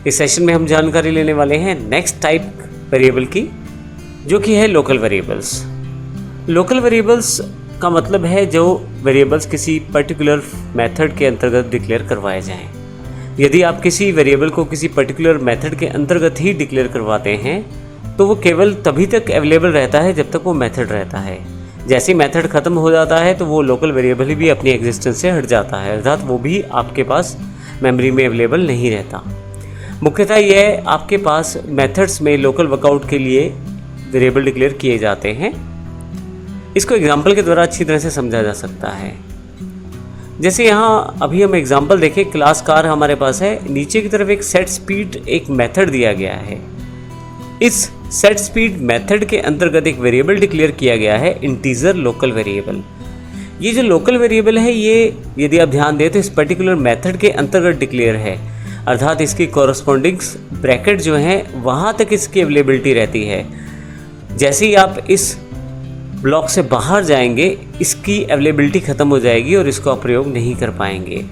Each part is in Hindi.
इस सेशन में हम जानकारी लेने वाले हैं नेक्स्ट टाइप वेरिएबल की, जो कि है लोकल वेरिएबल्स। लोकल वेरिएबल्स का मतलब है जो वेरिएबल्स किसी पर्टिकुलर मेथड के अंतर्गत डिक्लेयर करवाए जाएं। यदि आप किसी वेरिएबल को किसी पर्टिकुलर मेथड के अंतर्गत ही डिक्लेयर करवाते हैं तो वो केवल तभी तक अवेलेबल रहता है जब तक वो मेथड रहता है। जैसे ही मेथड ख़त्म हो जाता है तो वो लोकल वेरिएबल भी अपनी एग्जिस्टेंस से हट जाता है, अर्थात वो भी आपके पास मेमोरी में अवेलेबल नहीं रहता। मुख्यतः यह आपके पास मेथड्स में लोकल वर्कआउट के लिए वेरिएबल डिक्लेयर किए जाते हैं। इसको एग्जांपल के द्वारा अच्छी तरह से समझा जा सकता है। जैसे यहाँ अभी हम एग्जांपल देखें, क्लास कार हमारे पास है, नीचे की तरफ एक सेट स्पीड एक मेथड दिया गया है। इस सेट स्पीड मेथड के अंतर्गत एक वेरिएबल डिक्लेयर किया गया है, इंटीजर लोकल वेरिएबल। ये जो लोकल वेरिएबल है ये यदि आप ध्यान दें तो इस पर्टिकुलर मेथड के अंतर्गत डिक्लेयर है, अर्थात इसकी कॉरस्पॉन्डिंग्स ब्रैकेट जो हैं वहाँ तक इसकी अवेलेबिलिटी रहती है। जैसे ही आप इस ब्लॉक से बाहर जाएंगे इसकी अवेलेबिलिटी ख़त्म हो जाएगी और इसको आप प्रयोग नहीं कर पाएंगे।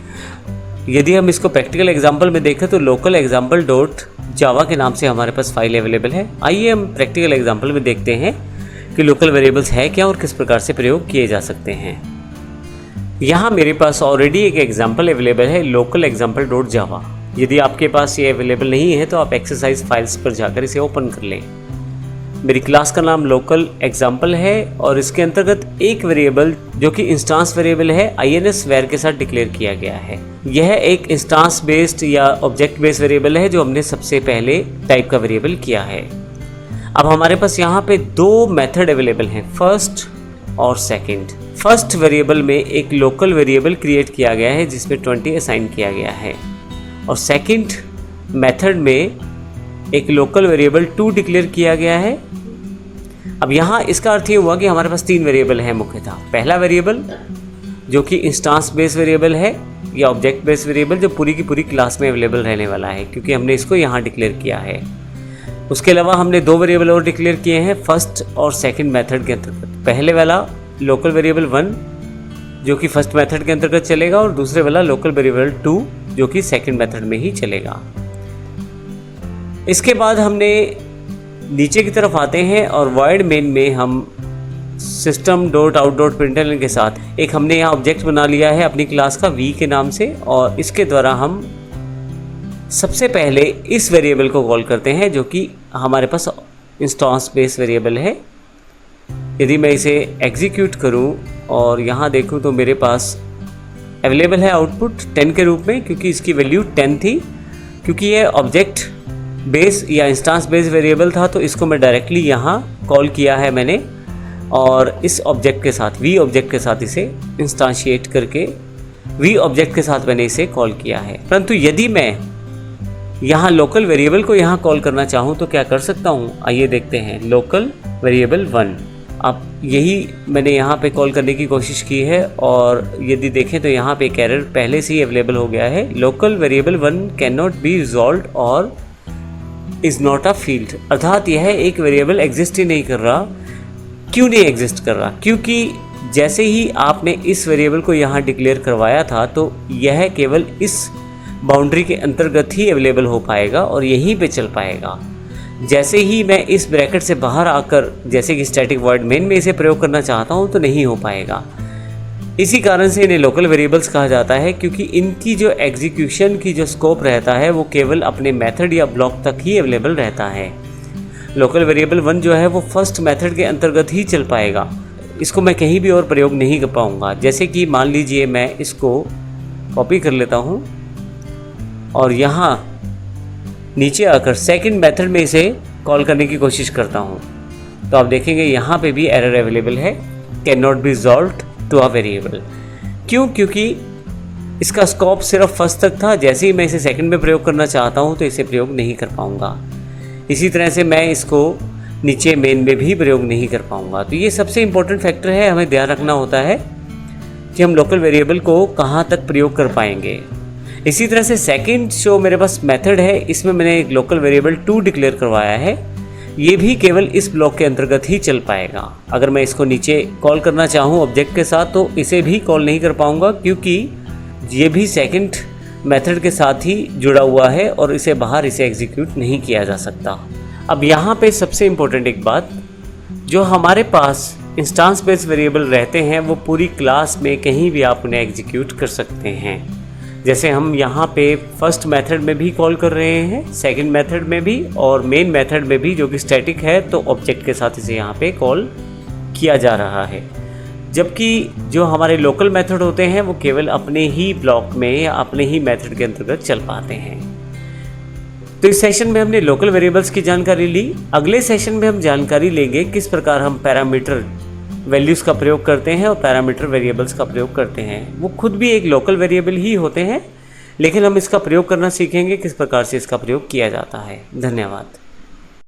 यदि हम इसको प्रैक्टिकल एग्जांपल में देखें तो लोकल एग्जाम्पल डॉट जावा के नाम से हमारे पास फाइल अवेलेबल है। आइए हम प्रैक्टिकल एग्जांपल में देखते हैं कि लोकल वेरिएबल्स है क्या और किस प्रकार से प्रयोग किए जा सकते हैं। यहाँ मेरे पास ऑलरेडी एक एग्जाम्पल अवेलेबल है, लोकल एग्जाम्पल डॉट जावा। यदि आपके पास ये अवेलेबल नहीं है तो आप एक्सरसाइज फाइल्स पर जाकर इसे ओपन कर लें। मेरी क्लास का नाम लोकल एग्जाम्पल है और इसके अंतर्गत एक वेरिएबल जो कि इंस्टांस वेरिएबल है INS var के साथ डिक्लेयर किया गया है। यह एक इंस्टांस बेस्ड या ऑब्जेक्ट बेस्ड वेरिएबल है जो हमने सबसे पहले टाइप का वेरिएबल किया है। अब हमारे पास यहाँ पे दो मेथड अवेलेबल हैं, फर्स्ट और सेकेंड। फर्स्ट वेरिएबल में एक लोकल वेरिएबल क्रिएट किया गया है जिसमें 20 असाइन किया गया है और सेकेंड मेथड में एक लोकल वेरिएबल 2 डिक्लेयर किया गया है। अब यहाँ इसका अर्थ ये हुआ कि हमारे पास 3 वेरिएबल हैं मुख्यतः। पहला वेरिएबल जो कि इंस्टांस बेस्ड वेरिएबल है या ऑब्जेक्ट बेस्ड वेरिएबल जो पूरी की पूरी क्लास में अवेलेबल रहने वाला है क्योंकि हमने इसको यहाँ डिक्लेयर किया है। उसके अलावा हमने 2 वेरिएबल और डिक्लेयर किए हैं फर्स्ट और सेकेंड मेथड के अंतर्गत। पहले वाला लोकल वेरिएबल 1 जो कि फर्स्ट मेथड के अंतर्गत चलेगा और दूसरे वाला लोकल वेरिएबल 2 जो कि सेकेंड मेथड में ही चलेगा। इसके बाद हमने नीचे की तरफ आते हैं और void मेन में हम system.out.println के साथ एक हमने यहाँ ऑब्जेक्ट बना लिया है अपनी क्लास का v के नाम से और इसके द्वारा हम सबसे पहले इस वेरिएबल को कॉल करते हैं जो कि हमारे पास इंस्टांस बेस्ड वेरिएबल है। यदि मैं इसे एग्जीक्यूट करूं और यहाँ देखूं तो मेरे पास अवेलेबल है आउटपुट 10 के रूप में क्योंकि इसकी वैल्यू 10 थी। क्योंकि ये ऑब्जेक्ट बेस या इंस्टांस बेस वेरिएबल था तो इसको मैं डायरेक्टली यहाँ कॉल किया है मैंने और इस ऑब्जेक्ट के साथ v ऑब्जेक्ट के साथ इसे इंस्टांशिएट करके v ऑब्जेक्ट के साथ मैंने इसे कॉल किया है। परंतु यदि मैं यहाँ लोकल वेरिएबल को यहाँ कॉल करना चाहूँ तो क्या कर सकता हूँ, आइए देखते हैं। लोकल वेरिएबल 1 अब यही मैंने यहाँ पे कॉल करने की कोशिश की है और यदि देखें तो यहाँ पे एक एरर पहले से ही अवेलेबल हो गया है, local variable 1 can not be resolved और इज़ नॉट अ फील्ड, अर्थात यह एक वेरिएबल एग्जिस्ट ही नहीं कर रहा। क्यों नहीं एग्जिस्ट कर रहा? क्योंकि जैसे ही आपने इस वेरिएबल को यहाँ डिक्लेयर करवाया था तो यह केवल इस बाउंड्री के अंतर्गत ही अवेलेबल हो पाएगा और यहीं पे चल पाएगा। जैसे ही मैं इस ब्रैकेट से बाहर आकर जैसे कि स्टैटिक वॉइड मेन में इसे प्रयोग करना चाहता हूँ तो नहीं हो पाएगा। इसी कारण से इन्हें लोकल वेरिएबल्स कहा जाता है क्योंकि इनकी जो एग्जीक्यूशन की जो स्कोप रहता है वो केवल अपने मेथड या ब्लॉक तक ही अवेलेबल रहता है। लोकल वेरिएबल 1 जो है वो फर्स्ट मेथड के अंतर्गत ही चल पाएगा, इसको मैं कहीं भी और प्रयोग नहीं कर पाऊँगा। जैसे कि मान लीजिए मैं इसको कॉपी कर लेता हूँ और यहाँ नीचे आकर सेकेंड मेथड में इसे कॉल करने की कोशिश करता हूँ तो आप देखेंगे यहाँ पे भी एरर अवेलेबल है, can not be resolved to a variable. क्यों? क्योंकि इसका स्कोप सिर्फ फर्स्ट तक था, जैसे ही मैं इसे सेकंड में प्रयोग करना चाहता हूं तो इसे प्रयोग नहीं कर पाऊंगा। इसी तरह से मैं इसको नीचे मेन में भी प्रयोग नहीं कर पाऊंगा। तो ये सबसे इम्पोर्टेंट फैक्टर है, हमें ध्यान रखना होता है कि हम लोकल वेरिएबल को कहाँ तक प्रयोग कर पाएंगे। इसी तरह से सेकंड जो मेरे पास मेथड है इसमें मैंने एक लोकल वेरिएबल 2 डिक्लेयर करवाया है, ये भी केवल इस ब्लॉक के अंतर्गत ही चल पाएगा। अगर मैं इसको नीचे कॉल करना चाहूँ ऑब्जेक्ट के साथ तो इसे भी कॉल नहीं कर पाऊँगा क्योंकि ये भी सेकंड मेथड के साथ ही जुड़ा हुआ है और इसे बाहर इसे एग्जीक्यूट नहीं किया जा सकता। अब यहाँ पे सबसे इम्पोर्टेंट एक बात, जो हमारे पास इंस्टेंस बेस्ड वेरिएबल रहते हैं वो पूरी क्लास में कहीं भी आप उन्हें एग्जीक्यूट कर सकते हैं। जैसे हम यहाँ पे फर्स्ट मेथड में भी कॉल कर रहे हैं, सेकंड मेथड में भी और मेन मेथड में भी, जो कि स्टैटिक है, तो ऑब्जेक्ट के साथ इसे यहाँ पे कॉल किया जा रहा है। जबकि जो हमारे लोकल मेथड होते हैं वो केवल अपने ही ब्लॉक में या अपने ही मेथड के अंतर्गत चल पाते हैं। तो इस सेशन में हमने लोकल वेरिएबल्स की जानकारी ली। अगले सेशन में हम जानकारी लेंगे किस प्रकार हम पैरामीटर वैल्यूज़ का प्रयोग करते हैं और पैरामीटर वेरिएबल्स का प्रयोग करते हैं। वो खुद भी एक लोकल वेरिएबल ही होते हैं, लेकिन हम इसका प्रयोग करना सीखेंगे, किस प्रकार से इसका प्रयोग किया जाता है। धन्यवाद।